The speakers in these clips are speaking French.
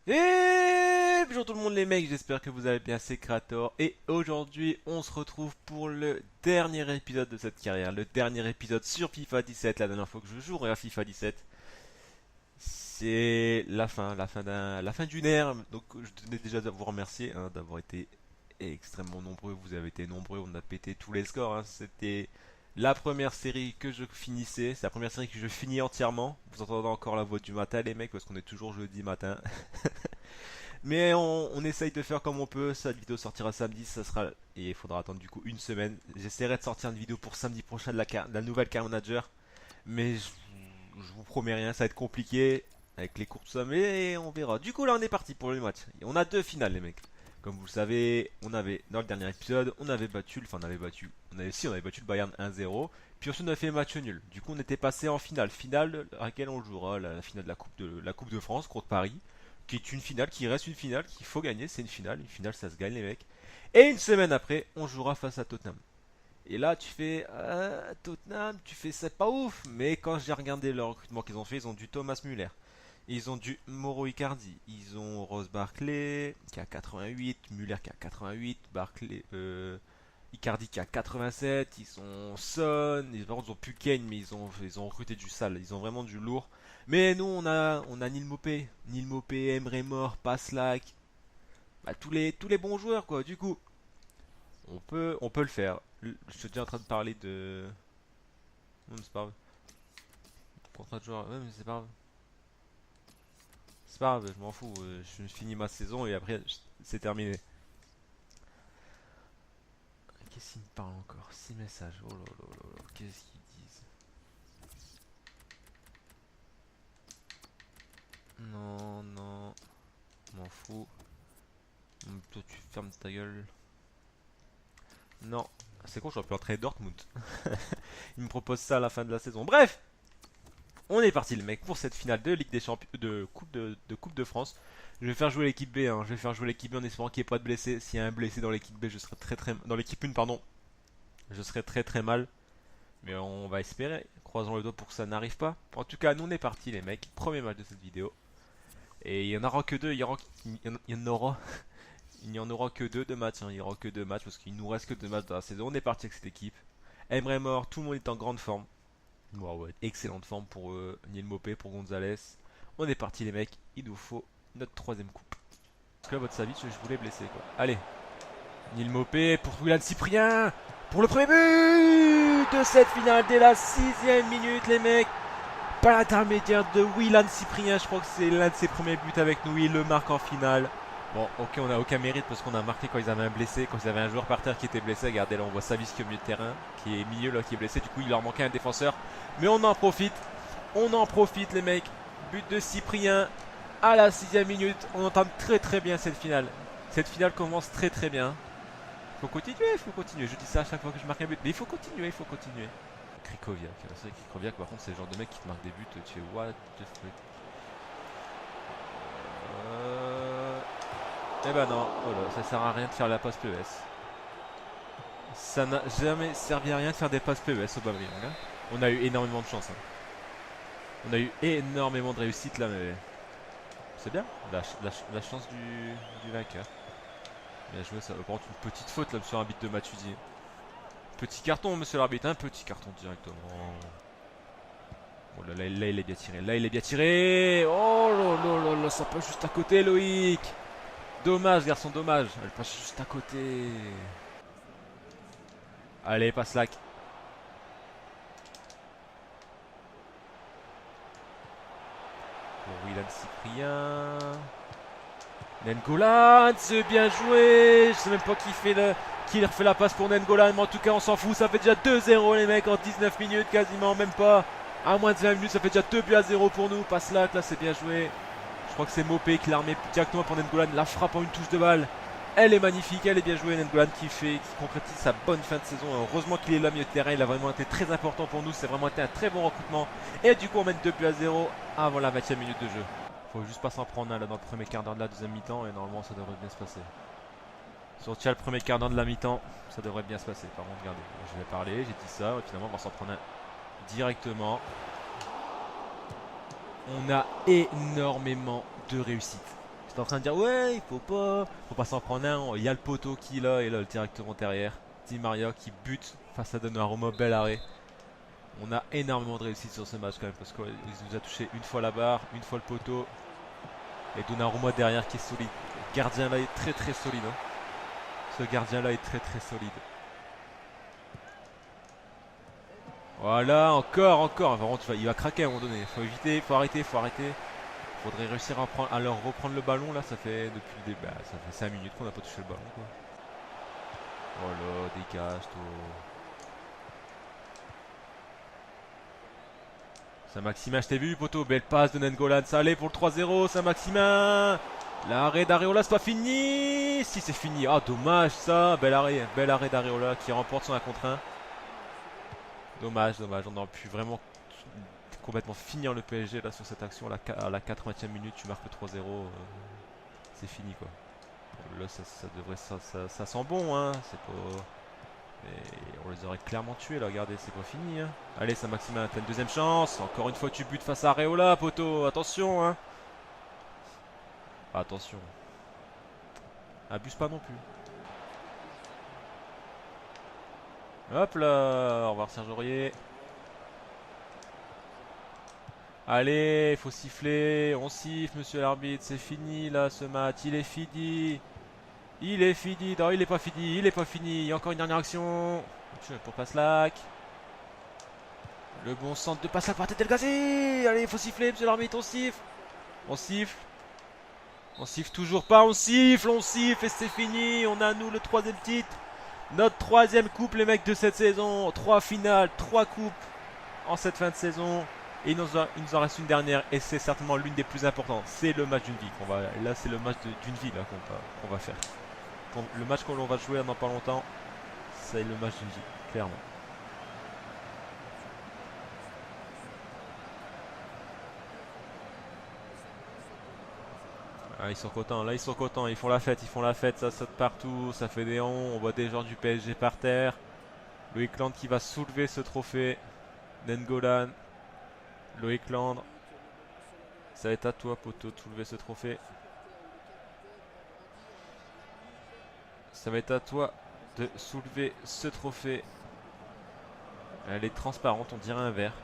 Et bonjour tout le monde les mecs, j'espère que vous allez bien, c'est Krator. Et aujourd'hui on se retrouve pour le dernier épisode de cette carrière. Le dernier épisode sur FIFA 17, la dernière fois que je jouerai à FIFA 17. C'est la fin d'une ère. Donc je tenais déjà à vous remercier d'avoir été extrêmement nombreux. Vous avez été nombreux, on a pété tous les scores. C'était la première série que je finissais. C'est la première série que je finis entièrement. Vous entendez encore la voix du matin les mecs parce qu'on est toujours jeudi matin. Mais on essaye de faire comme on peut. Cette vidéo sortira samedi, ça sera. Et il faudra attendre du coup une semaine. J'essaierai de sortir une vidéo pour samedi prochain de la nouvelle Car Manager. Mais je vous promets rien, ça va être compliqué. Avec les cours, tout ça, mais on verra. Du coup, là, on est parti pour le match. Et on a deux finales, les mecs. Comme vous le savez, on avait, dans le dernier épisode, on avait battu, enfin, on avait battu le Bayern 1-0. Puis ensuite, on a fait match nul. Du coup, on était passé en finale. Finale à laquelle on jouera, la finale de la Coupe de France contre Paris, qui est une finale, qui reste une finale, qu'il faut gagner. C'est une finale, ça se gagne, les mecs. Et une semaine après, on jouera face à Tottenham. Et là, tu fais Tottenham, tu fais c'est pas ouf. Mais quand j'ai regardé le recrutement qu'ils ont fait, ils ont du Thomas Müller, ils ont du Mauro Icardi, ils ont Rose Barclay qui a 88, Müller qui a 88, Barclay, Icardi qui a 87, ils ont Son, ils ont plus Kane, mais ils ont recruté du sale, ils ont vraiment du lourd. Mais nous, on a Neil Mopé, Emre Mor, Paslak, bah, tous les bons joueurs quoi. Du coup, on peut le faire. Je suis déjà en train de parler de. Non, c'est pas grave. Contrat de joueur, ouais, mais c'est pas grave. C'est pas grave, je m'en fous. Je finis ma saison et après, c'est terminé. Qu'est-ce qu'ils me parlent encore? 6 messages. Oh là là là là. Qu'est-ce qu'ils disent? Non, non. M'en fous. Toi, tu fermes ta gueule. Non. C'est con, j'aurais pu entraîner Dortmund. Il me propose ça à la fin de la saison. Bref! On est parti, le mec, pour cette finale de Ligue des Champions, de Coupe de France. Je vais faire jouer l'équipe B, hein. Je vais faire jouer l'équipe B en espérant qu'il n'y ait pas de blessés. S'il y a un blessé dans l'équipe B, je serai dans l'équipe 1, pardon, je serai très mal. Mais on va espérer. Croisons le doigt pour que ça n'arrive pas. En tout cas, nous on est parti, les mecs. Premier match de cette vidéo. Et il y en aura que deux. Il n'y en aura que deux de matchs. Il n'y aura que deux matchs parce qu'il nous reste que deux matchs dans la saison. On est parti avec cette équipe. Emre mort, tout le monde est en grande forme. Wow, ouais, excellente forme pour Niel Mopé, pour Gonzalez. On est parti les mecs, il nous faut notre troisième coupe. Parce que là, votre Savic, je voulais blesser quoi. Allez, Niel Mopé pour Willan Cyprien. Pour le premier but de cette finale dès la 6ème minute les mecs. Par l'intermédiaire de Willan Cyprien, je crois que c'est l'un de ses premiers buts avec nous. Il le marque en finale. Bon, ok, on n'a aucun mérite parce qu'on a marqué quand ils avaient un blessé, quand ils avaient un joueur par terre qui était blessé. Regardez, là, on voit Savic qui est au milieu de terrain, qui est milieu là, qui est blessé. Du coup, il leur manquait un défenseur. Mais on en profite, les mecs. But de Cyprien à la 6ème minute. On entame très bien cette finale. Cette finale commence très bien. Faut continuer, faut continuer. Je dis ça à chaque fois que je marque un but, mais il faut continuer, il faut continuer. Krikoviak, c'est vrai Krikoviak, par contre, c'est le genre de mec qui te marque des buts. Tu fais what the fuck. Eh ben non, oh là, ça sert à rien de faire la passe PES. Ça n'a jamais servi à rien de faire des passes PES au Bavarian. Hein. On a eu énormément de chance. Hein. On a eu énormément de réussite là, mais c'est bien. La chance du vainqueur. Bien joué, ça. Par contre, une petite faute là sur un but de Matuidi. Petit carton, monsieur l'arbitre, un petit carton directement. Oh là, là, il est bien tiré. Là, il est bien tiré. Oh là là, ça passe juste à côté, Loïc. Dommage, garçon, dommage. Elle passe juste à côté. Allez, passe là. Pour Willan Cyprien. Nengolan, c'est bien joué. Je sais même pas qui refait la passe pour Nengolan, mais en tout cas on s'en fout. Ça fait déjà 2-0 les mecs en 19 minutes quasiment, même pas. À moins de 20 minutes, ça fait déjà 2 buts à 0 pour nous. Passe là, c'est bien joué. Je crois que c'est Mopé qui l'a remis directement pour Nengolan. La frappe en une touche de balle. Elle est magnifique, elle est bien jouée. Nengolan qui concrétise sa bonne fin de saison. Heureusement qu'il est là, milieu de terrain. Il a vraiment été très important pour nous. C'est vraiment été un très bon recrutement. Et du coup, on mène 2 buts à 0 avant la 20ème minute de jeu. Faut juste pas s'en prendre un là dans le premier quart d'heure de la deuxième mi-temps et normalement ça devrait bien se passer. Surtout le premier quart d'heure de la mi-temps, ça devrait bien se passer. Par contre, regardez, je vais parler, j'ai dit ça, et finalement on va s'en prendre un directement. On a énormément de réussite. T'es en train de dire ouais, il faut pas s'en prendre un. Il y a le poteau qui est là et là directement derrière. Di Maria qui bute face à Donnarumma, bel arrêt. On a énormément de réussite sur ce match quand même parce qu'il nous a touché une fois la barre, une fois le poteau. Et Donnarumma derrière qui est solide. Le gardien là est très très solide. Hein. Ce gardien là est très très solide. Voilà, encore. Vraiment, il va craquer à un moment donné. Faut éviter, faut arrêter. Faudrait réussir à leur reprendre le ballon là. Ça fait depuis le début, ça fait 5 minutes qu'on n'a pas touché le ballon quoi. Oh là, dégage toi. Saint-Maximin, je t'ai vu, poteau. Belle passe de Nengolan. Ça allait pour le 3-0. Saint-Maximin. L'arrêt d'Areola, c'est pas fini. Si, c'est fini. Ah, dommage ça. Bel arrêt d'Areola qui remporte son 1 contre 1. Dommage. On aurait pu vraiment complètement finir le PSG là sur cette action. À la 80e minute, tu marques 3-0. C'est fini quoi. Là, ça sent bon, hein. C'est pas. Et on les aurait clairement tués là, regardez, c'est pas fini hein. Allez Saint-Maximin, t'as une deuxième chance. Encore une fois tu butes face à Areola, poteau, attention hein. Attention. Abuse pas non plus. Hop là, au revoir Serge Aurier. Allez, il faut siffler, on siffle monsieur l'arbitre, c'est fini là ce match, il est fini. Non, il est pas fini, il y a encore une dernière action. Pour Passlack. Le bon centre de Passlack par Tete El Ghazi. Allez, il faut siffler, monsieur l'arbitre, on siffle. On siffle toujours pas, on siffle et c'est fini. On a nous le 3e titre. Notre 3e coupe les mecs de cette saison. 3 finales, 3 coupes en cette fin de saison. Et il nous en reste une dernière et c'est certainement l'une des plus importantes. C'est le match d'une vie là c'est le match d'une vie là qu'on va faire. Le match que l'on va jouer dans pas longtemps, c'est le match d'une vie, clairement. Ah, ils sont contents, là ils sont contents, ils font la fête, ça saute partout, ça fait des ronds, on voit des gens du PSG par terre. Loïc Land qui va soulever ce trophée. Nengolan, Loïc Land. Ça va être à toi, poteau, de soulever ce trophée. Ça va être à toi de soulever ce trophée. Elle est transparente, on dirait un verre.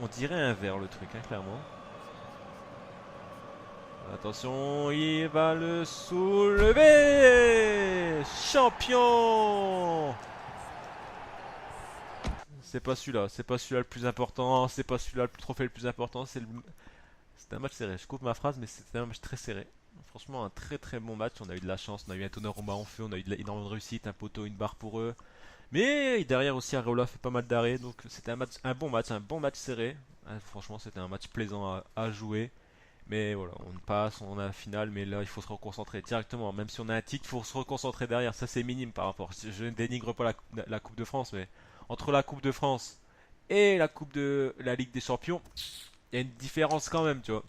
On dirait un verre le truc, hein, clairement. Attention, il va le soulever. Champion. C'est pas celui-là le plus important, c'est pas celui-là le trophée le plus important, c'était un match serré. Je coupe ma phrase, mais c'était un match très serré. Franchement, un très très bon match. On a eu de la chance, on a eu un Donnarumma en feu, on a eu énormément de réussite, un poteau, une barre pour eux. Mais derrière aussi, Areola fait pas mal d'arrêts, donc c'était un bon match serré. Franchement, c'était un match plaisant à jouer. Mais voilà, on passe, on a la finale, mais là il faut se reconcentrer directement. Même si on a un titre, il faut se reconcentrer derrière. Ça c'est minime par rapport. Je ne dénigre pas la Coupe de France, mais entre la Coupe de France et la Coupe de la Ligue des Champions, il y a une différence quand même, tu vois.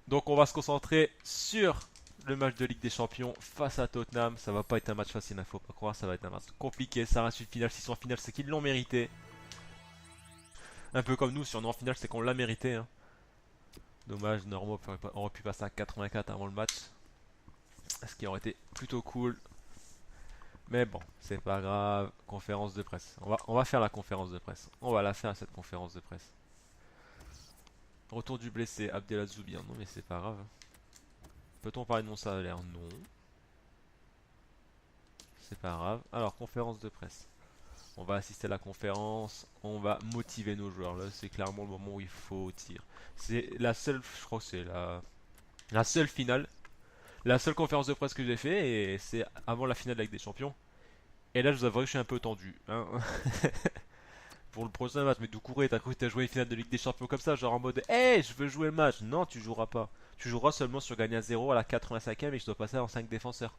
Donc on va se concentrer sur le match de Ligue des Champions face à Tottenham. Ça va pas être un match facile, il ne faut pas croire. Ça va être un match compliqué. Ça reste une finale. S'ils sont en finale, c'est qu'ils l'ont mérité. Un peu comme nous, si on est en finale, c'est qu'on l'a mérité. Hein. Dommage, Normo aurait pu passer à 84 avant le match. Ce qui aurait été plutôt cool. Mais bon, c'est pas grave. Conférence de presse. On va faire la conférence de presse. On va la faire cette conférence de presse. Retour du blessé, Abdelaziz bien. Non mais c'est pas grave. Peut-on parler de mon salaire? Non. C'est pas grave. Alors, conférence de presse. On va assister à la conférence. On va motiver nos joueurs. Là, c'est clairement le moment où il faut tirer. C'est la seule, je crois que c'est la seule finale. La seule conférence de presse que j'ai fait. Et c'est avant la finale avec des champions. Et là, je vous avoue que je suis un peu tendu. Hein. Pour le prochain match. Mais Doucouré, t'as cru que t'as joué une finale de Ligue des Champions comme ça? Genre en mode, hey, je veux jouer le match. Non, tu joueras pas. Tu joueras seulement sur gagner à 0 à la 85e et je dois passer en 5 défenseurs.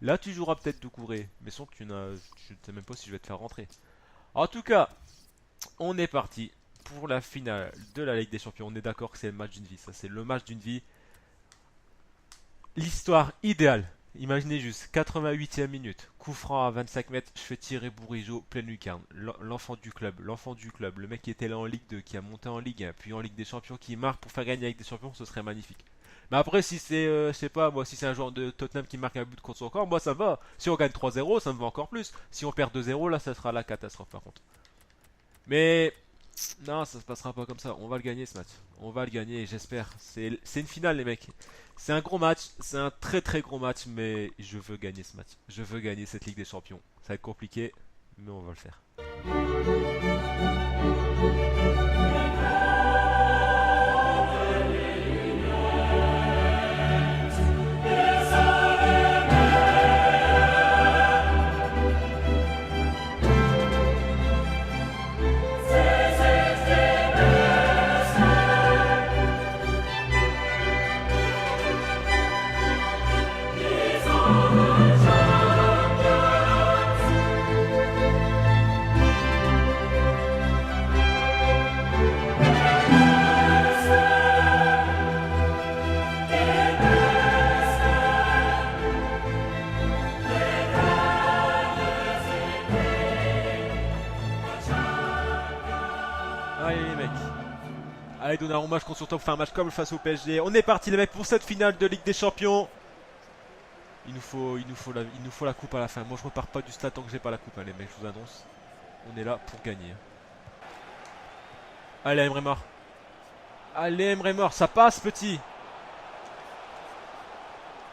Là, tu joueras peut-être Doucouré. Mais sans que je ne sais même pas si je vais te faire rentrer. En tout cas, on est parti pour la finale de la Ligue des Champions. On est d'accord que c'est le match d'une vie. Ça, c'est le match d'une vie. L'histoire idéale Imaginez juste, 88e minute, coup franc à 25 mètres, je fais tirer Bourigeaud, pleine lucarne. L'enfant du club, le mec qui était là en Ligue 2, qui a monté en Ligue 1, puis en Ligue des Champions, qui marque pour faire gagner avec des champions, ce serait magnifique. Mais après, si c'est, je sais pas, moi, si c'est un joueur de Tottenham qui marque un but contre son corps, moi ça me va. Si on gagne 3-0, ça me va encore plus. Si on perd 2-0, là, ça sera la catastrophe par contre. Mais non, ça se passera pas comme ça. On va le gagner ce match. On va le gagner, j'espère. C'est une finale, les mecs. C'est un gros match. C'est un très très gros match. Mais je veux gagner ce match. Je veux gagner cette Ligue des Champions. Ça va être compliqué. Mais on va le faire. Allez les mecs. Allez Donnarumma, je compte sur toi pour faire un match comme face au PSG. On est parti les mecs pour cette finale de Ligue des Champions. Il nous faut la coupe à la fin. Moi je repars pas du stade tant que j'ai pas la coupe, hein, les mecs, je vous annonce. On est là pour gagner. Allez Emre Mor. Allez Emre Mor, ça passe petit.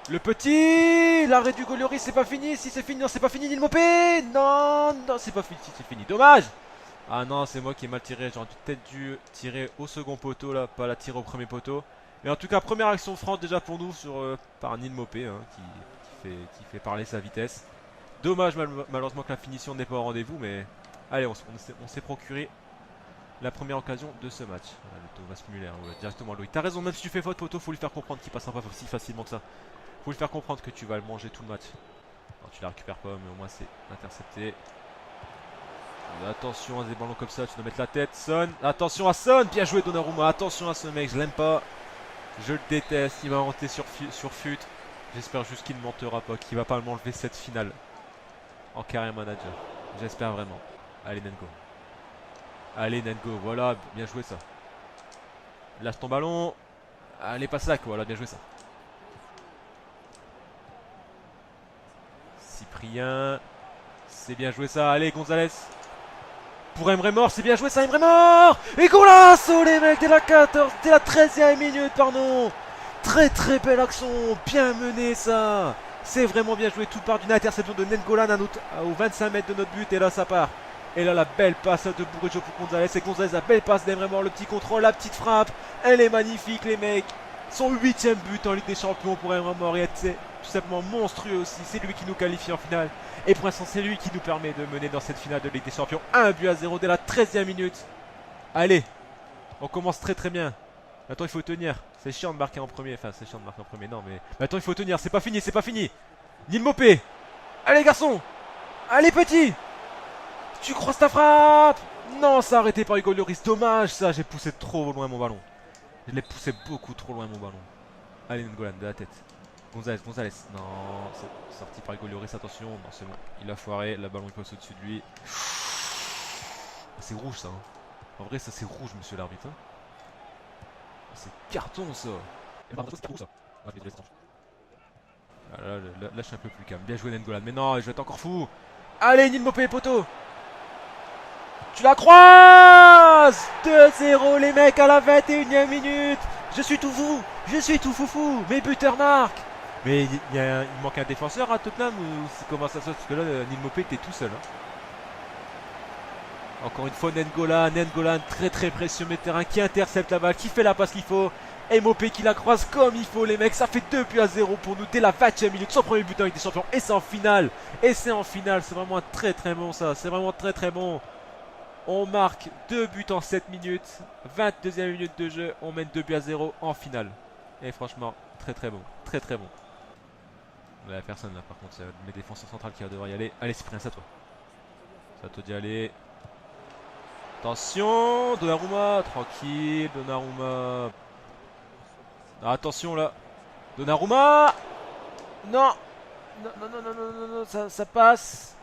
Le petit, l'arrêt du Golioris, c'est pas fini. Si c'est fini, non c'est pas fini. Nilmopé, non, non c'est pas fini, si c'est fini. Dommage. Ah non, c'est moi qui ai mal tiré. J'aurais peut-être dû tirer au second poteau là, pas la tirer au premier poteau. Mais en tout cas, première action franche déjà pour nous par Nilmopé hein, qui fait parler sa vitesse. Dommage malheureusement que la finition n'est pas au rendez-vous, mais allez, on s'est procuré la première occasion de ce match. Voilà, le Thomas Müller, ouais, directement Louis. T'as raison, même si tu fais faute poteau, faut lui faire comprendre qu'il passera pas si facilement que ça. Faut lui faire comprendre que tu vas le manger tout le match. Non, tu la récupères pas, mais au moins c'est intercepté. Attention à des ballons comme ça, tu dois mettre la tête. Son, attention à Son, bien joué Donnarumma. Attention à ce mec, je l'aime pas. Je le déteste, il va monter sur Fut. J'espère juste qu'il ne mentera pas, qu'il va pas m'enlever cette finale en carrière manager. J'espère vraiment. Allez Nengo. Allez Nengo, voilà, bien joué ça. Lâche ton ballon. Allez, pas sac, voilà, bien joué ça. Cyprien. C'est bien joué ça, allez Gonzalez. Pour Emre Mor, c'est bien joué ça, Emre Mor. Et golasso les mecs, dès la 14, dès la 13e minute, pardon. Très très belle action, bien mené ça. C'est vraiment bien joué, tout part d'une interception de Nengolan aux 25 mètres de notre but, et là ça part. Et là la belle passe de Bourigeaud pour Gonzalez, et Gonzalez la belle passe d'Emre Mor, le petit contrôle, la petite frappe. Elle est magnifique les mecs. Son 8e but en Ligue des Champions pour Emre Mor, et c'est tout simplement monstrueux aussi, c'est lui qui nous qualifie en finale. Et pour l'instant, c'est lui qui nous permet de mener dans cette finale de Ligue des Champions. 1-0 dès la 13e minute. Allez, on commence très très bien. Maintenant, il faut tenir. C'est chiant de marquer en premier. Enfin, c'est chiant de marquer en premier, non, mais maintenant, il faut tenir. C'est pas fini, c'est pas fini. Nilmopé. Allez, garçon. Allez, petit. Tu croises ta frappe. Non, ça a arrêté par Hugo Lloris. Dommage, ça. J'ai poussé trop loin mon ballon. Je l'ai poussé beaucoup trop loin mon ballon. Allez, N'Golan, de la tête. Gonzalez, non, c'est sorti par Hugo Lloris, attention, non c'est bon, il a foiré, le ballon il passe au-dessus de lui. C'est rouge ça, hein. En vrai ça c'est rouge monsieur l'arbitre. Hein. C'est carton ça. Là, je suis un peu plus calme, bien joué N'Golan, mais non, je vais être encore fou. Allez Nilmopé poteau. Tu la croises. 2-0 les mecs à la 21e minute. Je suis tout fou, foufou, mes buteurs marquent. Mais il manque un défenseur à Tottenham ou comment ça se passe? Parce que là, Nilmopé était tout seul. Hein. Encore une fois, N'Golan très très précieux mes terrains qui intercepte la balle, qui fait la passe qu'il faut. Et Mopé qui la croise comme il faut, les mecs. Ça fait 2-0 pour nous dès la 20e minute. Son premier but avec des champions. Et c'est en finale. C'est vraiment un très très bon ça. C'est vraiment très très bon. On marque 2 buts en 7 minutes. 22e minute de jeu. On mène 2-0 en finale. Et franchement, très très bon. Très très bon. Là, la personne là par contre, c'est mes défenseurs centrales qui va devoir y aller. Allez Cyprien, c'est à toi. C'est à toi d'y aller. Attention, Donnarumma, tranquille, Donnarumma. Ah, attention là. Donnarumma. Non. Non, non, non, non, non, non, non, ça passe.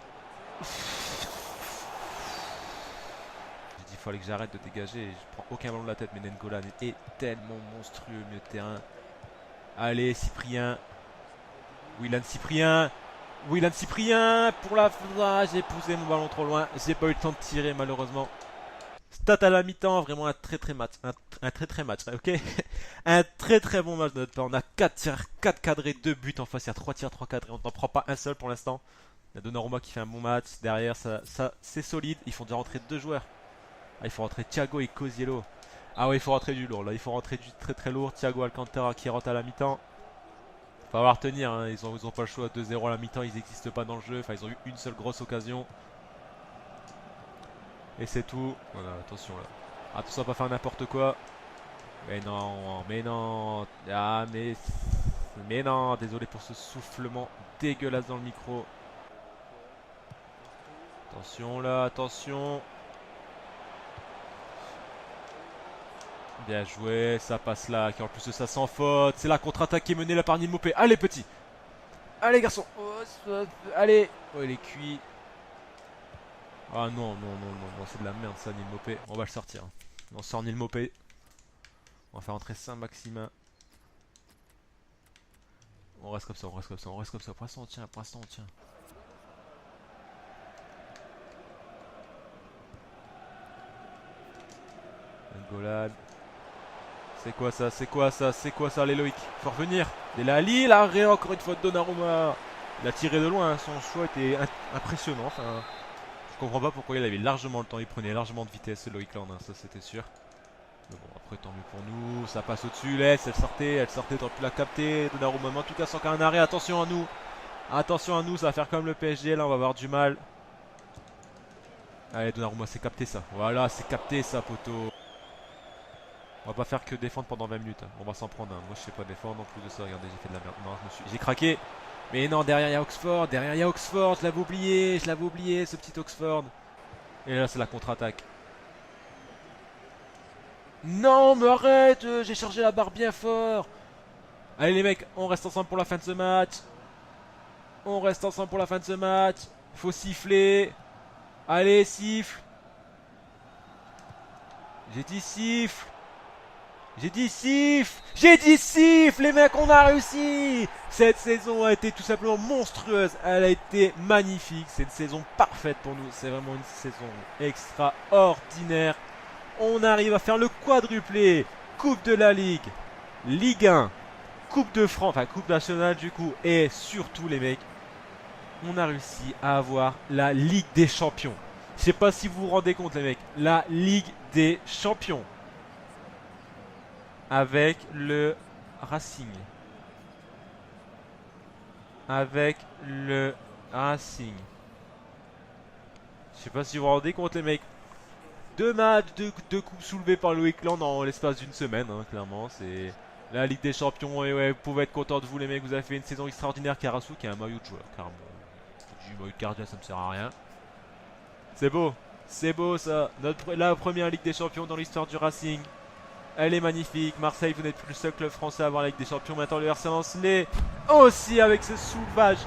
J'ai dit, il fallait que j'arrête de dégager. Je prends aucun ballon de la tête, mais Nengolan est tellement monstrueux au milieu de terrain. Allez, Cyprien. Willan Cyprien. Willan Cyprien pour la... Ah, j'ai poussé mon ballon trop loin. J'ai pas eu le temps de tirer, malheureusement. Stat à la mi-temps, vraiment un très très match. Un très très match, ok. Un très très bon match de notre part. On a 4 tirs, 4 cadrés, 2 buts en face. Il y a 3 tirs, 3 cadrés. On n'en prend pas un seul pour l'instant. Il y a Donnarumma qui fait un bon match. Derrière, ça c'est solide. Il faut déjà rentrer 2 joueurs. Ah, il faut rentrer Thiago et Cosiello. Ah ouais, il faut rentrer du lourd. Là, il faut rentrer du très très lourd. Thiago Alcantara qui rentre à la mi-temps. Il va falloir tenir. Hein. Ils ont pas le choix. 2-0 à la mi-temps. Ils n'existent pas dans le jeu. Enfin, ils ont eu une seule grosse occasion. Et c'est tout. Voilà, attention là. Attention à pas faire n'importe quoi. Mais non, mais non. Ah, mais non. Désolé pour ce soufflement dégueulasse dans le micro. Attention là, attention. Bien joué, ça passe là, qui en plus de ça sans faute. C'est la contre-attaque qui est menée là par Neil Maupay. Allez petit. Allez garçon. Oh, allez. Oh il est cuit. Ah non, non, non, non, non, c'est de la merde ça Neil Maupay. On va le sortir. On sort Neil Maupay. On va faire entrer Saint-Maximin. On reste comme ça, on reste comme ça, on reste comme ça. Pour l'instant on tient, pour l'instant on tient. Golan. C'est quoi ça, c'est quoi ça, c'est quoi ça l'Eloïc. Faut revenir. Et Ali, l'arrêt encore une fois de Donnarumma. Il a tiré de loin, hein. Son choix était impressionnant. Enfin, je comprends pas pourquoi il avait largement le temps, il prenait largement de vitesse Loïc Land, hein, ça c'était sûr. Mais bon, après tant mieux pour nous, ça passe au-dessus, laisse, elle sortait, t'aurais pu la capter, Donnarumma, mais en tout cas sans qu'un arrêt, attention à nous, ça va faire comme le PSG, là on va avoir du mal. Allez Donnarumma, c'est capté ça, voilà, c'est capté ça poteau. On va pas faire que défendre pendant 20 minutes, hein. On va s'en prendre un, moi je sais pas défendre, en plus de ça, regardez, j'ai fait de la merde, non, j'ai craqué. Mais non, derrière il y a Oxford, je l'avais oublié, ce petit Oxford. Et là c'est la contre-attaque. Non, mais arrête, j'ai chargé la barre bien fort. Allez les mecs, on reste ensemble pour la fin de ce match. On reste ensemble pour la fin de ce match. Faut siffler. Allez, siffle. J'ai dit siffle. J'ai dit siffle. J'ai dit siffle, les mecs, on a réussi. Cette saison a été tout simplement monstrueuse. Elle a été magnifique. C'est une saison parfaite pour nous. C'est vraiment une saison extraordinaire. On arrive à faire le quadruplé. Coupe de la Ligue, Ligue 1, Coupe de France, enfin Coupe nationale du coup. Et surtout les mecs, on a réussi à avoir la Ligue des Champions. Je sais pas si vous vous rendez compte les mecs. La Ligue des Champions. Avec le Racing. Avec le Racing. Je sais pas si vous vous rendez compte les mecs. 2 matchs, 2 coupes soulevées par Loïc Land en l'espace d'une semaine, hein, clairement. C'est la Ligue des Champions. Et ouais, vous pouvez être content de vous, les mecs. Vous avez fait une saison extraordinaire. Karasu qui a un maillot de joueur, carrément. Du maillot de gardien, ça me sert à rien. C'est beau ça. La première Ligue des Champions dans l'histoire du Racing. Elle est magnifique. Marseille, vous n'êtes plus le seul club français à avoir la Ligue des Champions. Maintenant, le RC Lens l'est aussi avec ce soulevage.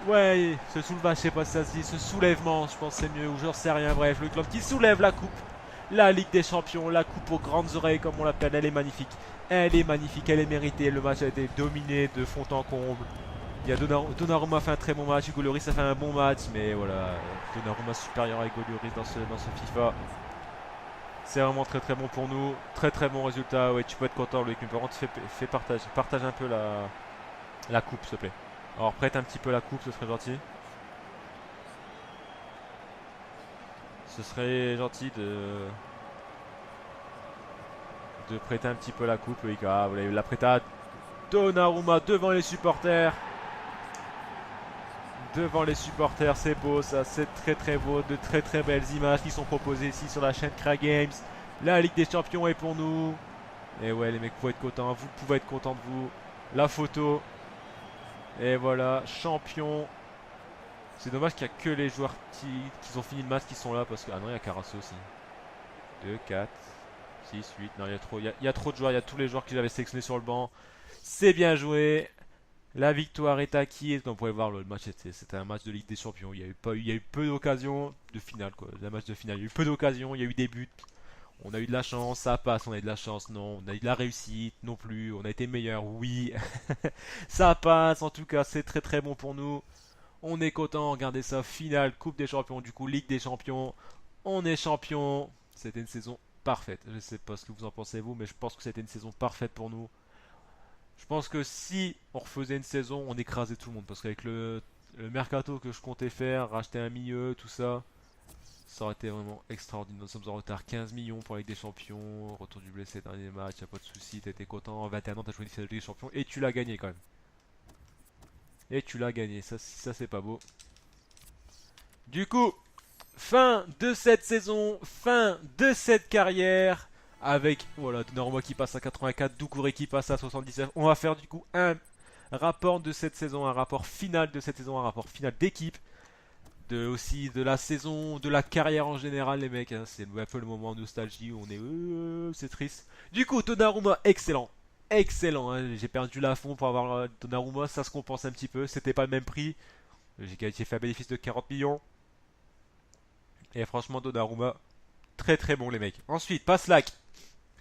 Ouais, ce soulevage, je sais pas si ça se dit, ce soulèvement, je pense que c'est mieux, ou j'en sais rien, bref, le club qui soulève la coupe, la Ligue des Champions, la coupe aux grandes oreilles comme on l'appelle, elle est magnifique, elle est méritée, le match a été dominé de fond en comble. Il y a Donnarumma a fait un très bon match, Hugo Lloris a fait un bon match, mais voilà, Donnarumma supérieur à Hugo Lloris dans ce FIFA. C'est vraiment très très bon pour nous, très très bon résultat, ouais, tu peux être content, Loïc, mais par contre, fais partage un peu la coupe, s'il te plaît. Alors prête un petit peu la coupe, ce serait gentil. Ce serait gentil de prêter un petit peu la coupe. Oui, ah, vous la prêter à Donnarumma devant les supporters. Devant les supporters, c'est beau ça, c'est très très beau. De très très belles images qui sont proposées ici sur la chaîne Crack Games. La Ligue des Champions est pour nous. Et ouais les mecs, vous pouvez être contents, vous pouvez être contents de vous. La photo. Et voilà, champion. C'est dommage qu'il n'y a que les joueurs qui ont fini le match qui sont là parce que... Ah non, il y a Carasso aussi. 2, 4, 6, 8. Non, il y a trop de joueurs. Il y a tous les joueurs que j'avais sélectionnés sur le banc. C'est bien joué. La victoire est acquise. Comme vous pouvez voir, le match c'était un match de Ligue des Champions. Il y a eu peu d'occasions de finale, quoi. Un match de finale. Il y a eu peu d'occasions, il y a eu des buts. On a eu de la chance, ça passe, on a eu de la chance, non. On a eu de la réussite, non plus. On a été meilleur, oui. Ça passe, en tout cas, c'est très très bon pour nous. On est content, regardez ça, finale, Coupe des Champions, du coup Ligue des Champions. On est champion. C'était une saison parfaite. Je sais pas ce que vous en pensez vous, mais je pense que c'était une saison parfaite pour nous. Je pense que si on refaisait une saison, on écrasait tout le monde. Parce qu'avec le mercato que je comptais faire, racheter un milieu, tout ça, ça aurait été vraiment extraordinaire. Nous sommes en retard 15 millions pour la Ligue des Champions. Retour du blessé, dernier match, y'a pas de soucis, t'étais content. 21 ans, t'as joué une finale de Ligue des Champions et tu l'as gagné quand même. Et tu l'as gagné, ça c'est pas beau. Du coup, fin de cette saison, fin de cette carrière. Avec, voilà, Donnarumma qui passe à 84, Doucouré qui passe à 79. On va faire du coup un rapport de cette saison, un rapport final de cette saison, un rapport final d'équipe. Aussi de la saison, de la carrière en général, les mecs. Hein. C'est un peu le moment de nostalgie où on est. C'est triste. Du coup, Donnarumma, excellent. Excellent. Hein. J'ai perdu la fond pour avoir Donnarumma. Ça se compense un petit peu. C'était pas le même prix. J'ai fait un bénéfice de 40 millions. Et franchement, Donnarumma, très très bon, les mecs. Ensuite, Passlack.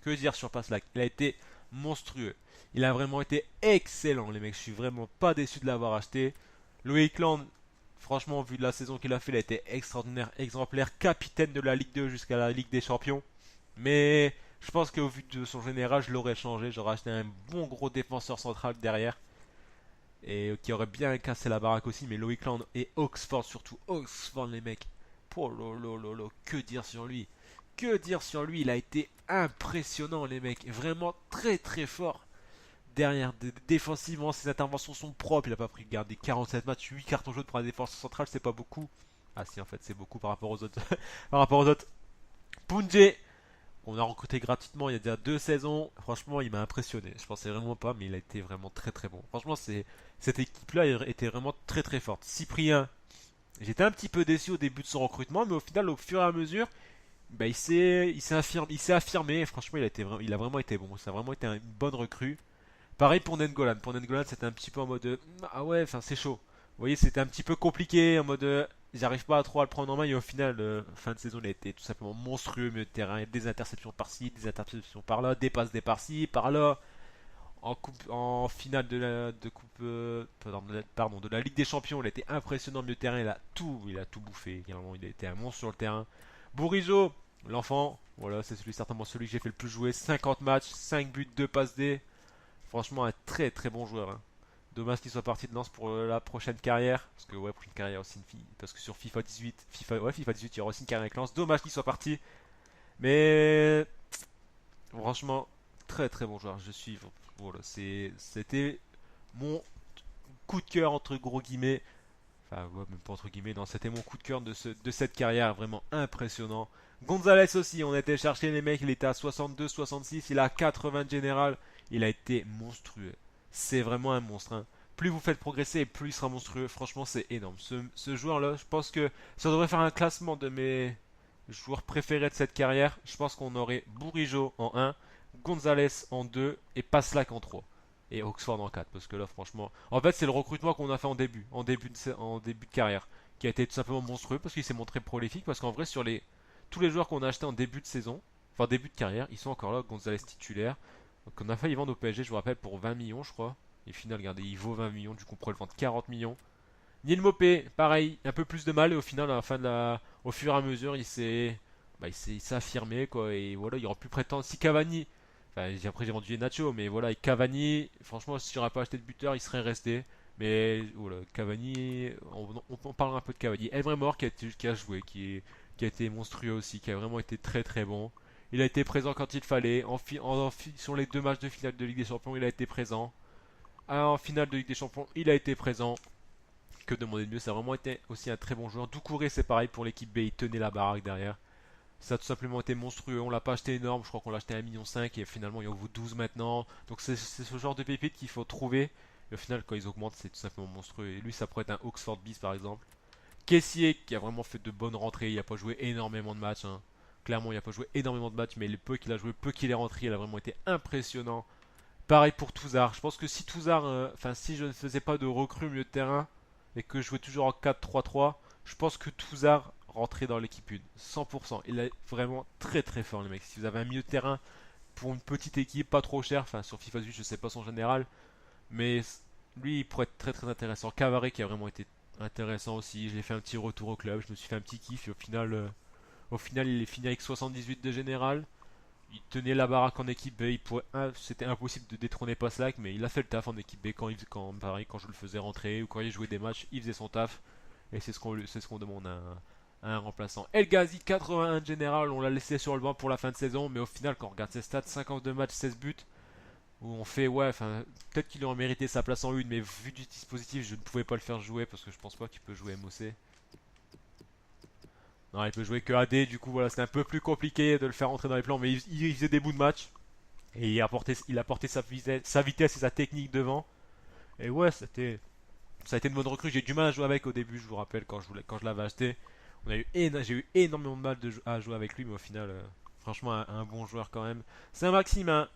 Que dire sur Passlack? Il a été monstrueux. Il a vraiment été excellent, les mecs. Je suis vraiment pas déçu de l'avoir acheté. Loïc Land, franchement, vu de la saison qu'il a fait, il a été extraordinaire, exemplaire, capitaine de la Ligue 2 jusqu'à la Ligue des Champions. Mais je pense qu'au vu de son général, je l'aurais changé. J'aurais acheté un bon gros défenseur central derrière. Et qui aurait bien cassé la baraque aussi. Mais Loïc Land et Oxford surtout. Oxford, les mecs. Oh lolo, que dire sur lui? Que dire sur lui? Il a été impressionnant, les mecs. Vraiment très très fort. Derrière, défensivement, ses interventions sont propres. Il a pas pris, regardez, 47 matchs, 8 cartons jaunes pour la défense centrale, c'est pas beaucoup. Ah si, en fait, c'est beaucoup par rapport aux autres. Par rapport aux autres. Punjé, on a recruté gratuitement il y a déjà 2 saisons. Franchement, il m'a impressionné. Je pensais vraiment pas, mais il a été vraiment très très bon. Franchement, cette équipe-là était vraiment très très forte. Cyprien, j'étais un petit peu déçu au début de son recrutement, mais au final, au fur et à mesure, bah, il s'est affirmé. Franchement, il a vraiment été bon. Ça a vraiment été une bonne recrue. Pareil pour Nengolan. Pour Nengolan, c'était un petit peu en mode ah ouais, enfin c'est chaud. Vous voyez, c'était un petit peu compliqué en mode j'arrive pas à trop à le prendre en main et au final, fin de saison, il a été tout simplement monstrueux, milieu de terrain, des interceptions par-ci, des interceptions par-là, des passes des par-ci, par-là. En finale de coupe, pardon, de la Ligue des Champions, il a été impressionnant au milieu de terrain, il a tout bouffé. Également, il a été un monstre sur le terrain. Bourigeau, l'enfant, voilà, c'est certainement celui que j'ai fait le plus jouer. 50 matchs, 5 buts, 2 passes D. Franchement, un très très bon joueur. Hein. Dommage qu'il soit parti de Lens pour la prochaine carrière. Parce que, ouais, pour une carrière aussi, parce que sur FIFA 18, FIFA 18, il y aura aussi une carrière avec Lens. Dommage qu'il soit parti. Mais, franchement, très très bon joueur. Voilà, c'était mon coup de cœur, entre gros guillemets. Enfin, ouais, même pas entre guillemets, non, c'était mon coup de cœur de cette carrière. Vraiment impressionnant. Gonzalez aussi, on a été chercher les mecs. Il était à 62, 66. Il a 80 de général. Il a été monstrueux. C'est vraiment un monstre. Hein. Plus vous faites progresser et plus il sera monstrueux. Franchement, c'est énorme. Ce joueur-là, je pense que ça devrait faire un classement de mes joueurs préférés de cette carrière. Je pense qu'on aurait Bourigeau en 1, Gonzalez en 2 et Passlack en 3. Et Oxford en 4. Parce que là, franchement. En fait, c'est le recrutement qu'on a fait en début de carrière. Qui a été tout simplement monstrueux parce qu'il s'est montré prolifique. Parce qu'en vrai, tous les joueurs qu'on a achetés en début de saison, enfin début de carrière, ils sont encore là. Gonzalez titulaire. Donc on a failli vendre au PSG, je vous rappelle, pour 20 millions, je crois. Et final, regardez, il vaut 20 millions, du coup on pourrait le vendre 40 millions. Neil Mopé, pareil, un peu plus de mal, et au final, à la fin au fur et à mesure, il s'est affirmé, quoi, et voilà, il aura plus prétendre. Si Cavani, enfin, après j'ai vendu Nacho, mais voilà, et Cavani, franchement, si j'aurais pas acheté de buteur, il serait resté. Mais voilà, Cavani, on parlera un peu de Cavani. Emre qui a joué, qui a été monstrueux aussi, qui a vraiment été très très bon. Il a été présent quand il fallait. Sur les 2 matchs de finale de Ligue des Champions, il a été présent. En finale de Ligue des Champions, il a été présent. Que demander de mieux? Ça a vraiment été aussi un très bon joueur. Doucouré, c'est pareil pour l'équipe B. Il tenait la baraque derrière. Ça a tout simplement été monstrueux. On l'a pas acheté énorme. Je crois qu'on l'a acheté à 1,5 million et finalement il en vaut 12 maintenant. Donc c'est ce genre de pépite qu'il faut trouver. Et au final, quand ils augmentent, c'est tout simplement monstrueux. Et lui, ça pourrait être un Oxford Beast par exemple. Caissier qui a vraiment fait de bonnes rentrées. Il n'a pas joué énormément de matchs. Hein. Clairement, il n'a pas joué énormément de matchs, mais le peu qu'il a joué, peu qu'il est rentré, il a vraiment été impressionnant. pareil pour Touzard. Je pense que si Touzard, enfin si je ne faisais pas de recrue milieu de terrain et que je jouais toujours en 4-3-3, je pense que Touzard rentrait dans l'équipe 1, 100%. Il est vraiment très très fort le mec. Si vous avez un milieu de terrain pour une petite équipe, pas trop cher, enfin sur FIFA 8 je sais pas son général, mais lui il pourrait être très très intéressant. Cavare qui a vraiment été intéressant aussi, je l'ai fait un petit retour au club, je me suis fait un petit kiff et au final il est fini avec 78 de général. Il tenait la baraque en équipe B, c'était impossible de détrôner Paslak, mais il a fait le taf en équipe B pareil, quand je le faisais rentrer ou quand il jouait des matchs, il faisait son taf. Et c'est ce qu'on demande à un remplaçant. El Ghazi, 81 de général, on l'a laissé sur le banc pour la fin de saison, mais au final, quand on regarde ses stats, 52 matchs, 16 buts, où on fait, ouais, enfin, peut-être qu'il aurait mérité sa place en une, mais vu du dispositif, je ne pouvais pas le faire jouer parce que je pense pas qu'il peut jouer MOC. Non, il peut jouer que AD, du coup, voilà, c'était un peu plus compliqué de le faire rentrer dans les plans, mais il faisait des bouts de match. Et il a porté sa vitesse et sa technique devant. Et ouais, ça a été une bonne recrue. J'ai eu du mal à jouer avec au début, je vous rappelle, quand je l'avais acheté. J'ai eu énormément de mal à jouer avec lui, mais au final, franchement, un bon joueur quand même. C'est un Maxime, hein,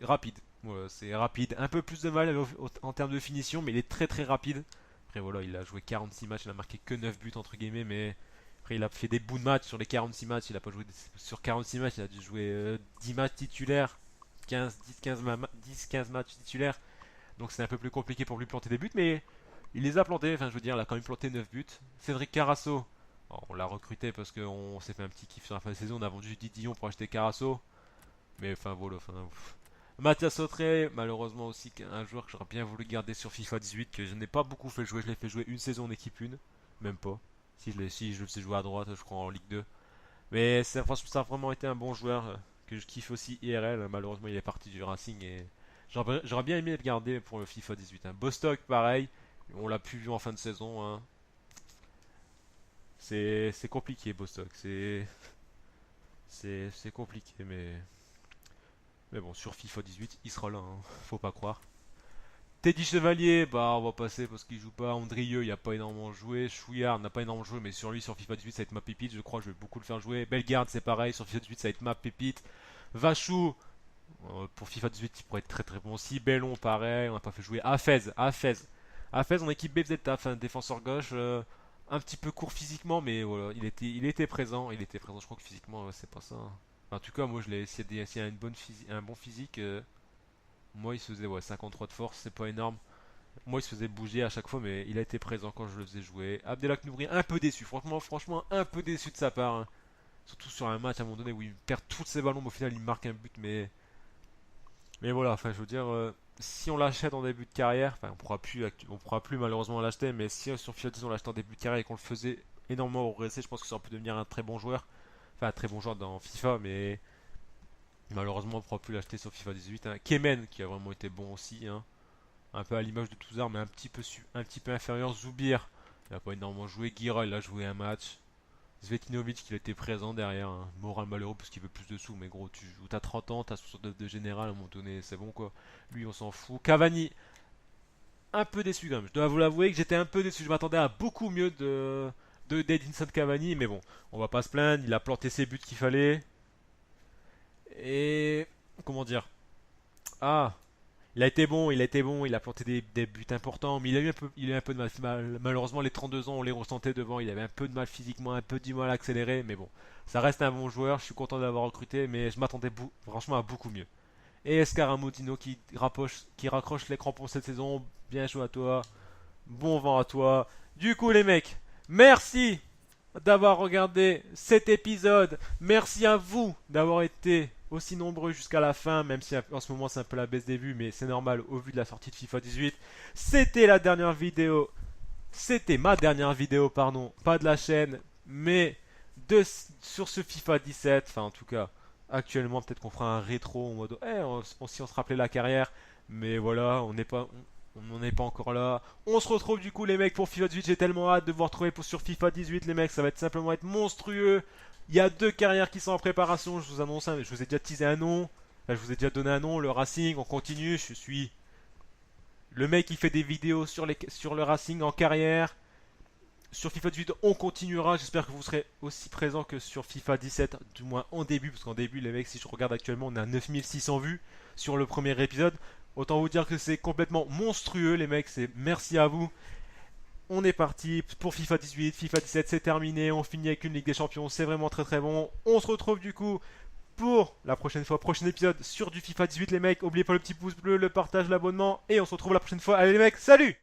rapide. Ouais, c'est rapide. Un peu plus de mal en termes de finition, mais il est très très rapide. Après, voilà, il a joué 46 matchs, il a marqué que 9 buts entre guillemets, mais après, il a fait des bouts de match sur les 46 matchs. Il a pas joué sur 46 matchs, il a dû jouer 10 matchs titulaires, 10-15 matchs titulaires. Donc c'est un peu plus compliqué pour lui planter des buts, mais il les a plantés. Enfin, je veux dire, il a quand même planté 9 buts. Cédric Carasso, on l'a recruté parce qu'on s'est fait un petit kiff sur la fin de saison. On a vendu Didion pour acheter Carasso. Mais enfin, voilà. Enfin, Mathias Autré, malheureusement aussi, un joueur que j'aurais bien voulu garder sur FIFA 18, que je n'ai pas beaucoup fait jouer. Je l'ai fait jouer une saison en équipe 1, même pas. Si je le sais jouer à droite, je crois en Ligue 2. Mais franchement, ça a vraiment été un bon joueur que je kiffe aussi IRL. Malheureusement, il est parti du Racing et j'aurais bien aimé le garder pour le FIFA 18. Hein. Bostock, pareil. On l'a plus vu en fin de saison. Hein. C'est compliqué, Bostock. C'est compliqué, mais bon, sur FIFA 18, il sera là. Hein. Faut pas croire. Teddy Chevalier, bah on va passer parce qu'il joue pas. Andrieux, il a pas énormément joué. Chouillard n'a pas énormément joué, mais sur lui, sur FIFA 18, ça va être ma pépite. Je crois que je vais beaucoup le faire jouer. Bellegarde, c'est pareil. Sur FIFA 18, ça va être ma pépite. Vachou, pour FIFA 18, il pourrait être très très bon aussi. Bellon, pareil. On n'a pas fait jouer. Hafez en équipe B faisait le taf. Hein, défenseur gauche. Un petit peu court physiquement, mais voilà, il était présent. Il était présent. Je crois que physiquement, c'est pas ça. Hein. Enfin, en tout cas, moi, je l'ai. S'il y a un bon physique. Moi, il se faisait ouais, 53 de force, c'est pas énorme. Moi, il se faisait bouger à chaque fois, mais il a été présent quand je le faisais jouer. Abdelak Nouri, un peu déçu, franchement, un peu déçu de sa part. Hein. Surtout sur un match à un moment donné où il perd tous ses ballons, mais au final, il marque un but. Mais voilà, enfin, je veux dire, si on l'achète en début de carrière, enfin, on pourra plus malheureusement l'acheter, mais si sur FIFA 10 on l'achetait en début de carrière et qu'on le faisait énormément progresser, je pense que ça peut devenir un très bon joueur. Enfin, un très bon joueur dans FIFA, mais malheureusement, on ne pourra plus l'acheter sur FIFA 18. Hein. Kemen, qui a vraiment été bon aussi. Hein. Un peu à l'image de Touzard, mais un petit peu inférieur. Zoubir, il n'a pas énormément joué. Guira, il a joué un match. Svetinovic, il était présent derrière. Hein. Moral malheureux parce qu'il veut plus de sous. Mais gros, tu joues, t'as 30 ans, t'as 69 de général, à un moment donné, c'est bon quoi. Lui, on s'en fout. Cavani, un peu déçu quand même. Je dois vous l'avouer que j'étais un peu déçu. Je m'attendais à beaucoup mieux d'Edinson Cavani. Mais bon, on va pas se plaindre. Il a planté ses buts qu'il fallait. Et. Comment dire. Ah, il a été bon, il a planté des buts importants, mais il a eu un peu de mal. Malheureusement, les 32 ans, on les ressentait devant. Il avait un peu de mal physiquement, un peu du mal à accélérer, mais bon, ça reste un bon joueur. Je suis content d'avoir recruté, mais je m'attendais franchement à beaucoup mieux. Et Escaramutino qui raccroche les crampons cette saison. Bien joué à toi. Bon vent à toi. Du coup, les mecs, merci d'avoir regardé cet épisode. Merci à vous d'avoir été aussi nombreux jusqu'à la fin, même si en ce moment c'est un peu la baisse des vues, mais c'est normal au vu de la sortie de FIFA 18. C'était la dernière vidéo. C'était ma dernière vidéo, pardon. Pas de la chaîne, mais sur ce FIFA 17. Enfin, en tout cas, actuellement, peut-être qu'on fera un rétro en mode. Si on se rappelait la carrière. Mais voilà, on n'en est pas encore là. On se retrouve du coup les mecs pour FIFA 18. J'ai tellement hâte de vous retrouver sur FIFA 18 les mecs. Ça va simplement être monstrueux. Il y a 2 carrières qui sont en préparation. Je vous annonce je vous ai déjà teasé un nom. Enfin, je vous ai déjà donné un nom. Le Racing, on continue. Je suis le mec qui fait des vidéos sur le Racing en carrière. Sur FIFA 18, on continuera. J'espère que vous serez aussi présents que sur FIFA 17, du moins en début. Parce qu'en début, les mecs, si je regarde actuellement, on est à 9600 vues sur le premier épisode. Autant vous dire que c'est complètement monstrueux, les mecs. C'est merci à vous. On est parti pour FIFA 18, FIFA 17, c'est terminé. On finit avec une Ligue des Champions. C'est vraiment très très bon. On se retrouve du coup pour la prochaine fois, prochain épisode sur du FIFA 18, les mecs. N'oubliez pas le petit pouce bleu, le partage, l'abonnement. Et on se retrouve la prochaine fois. Allez, les mecs, salut!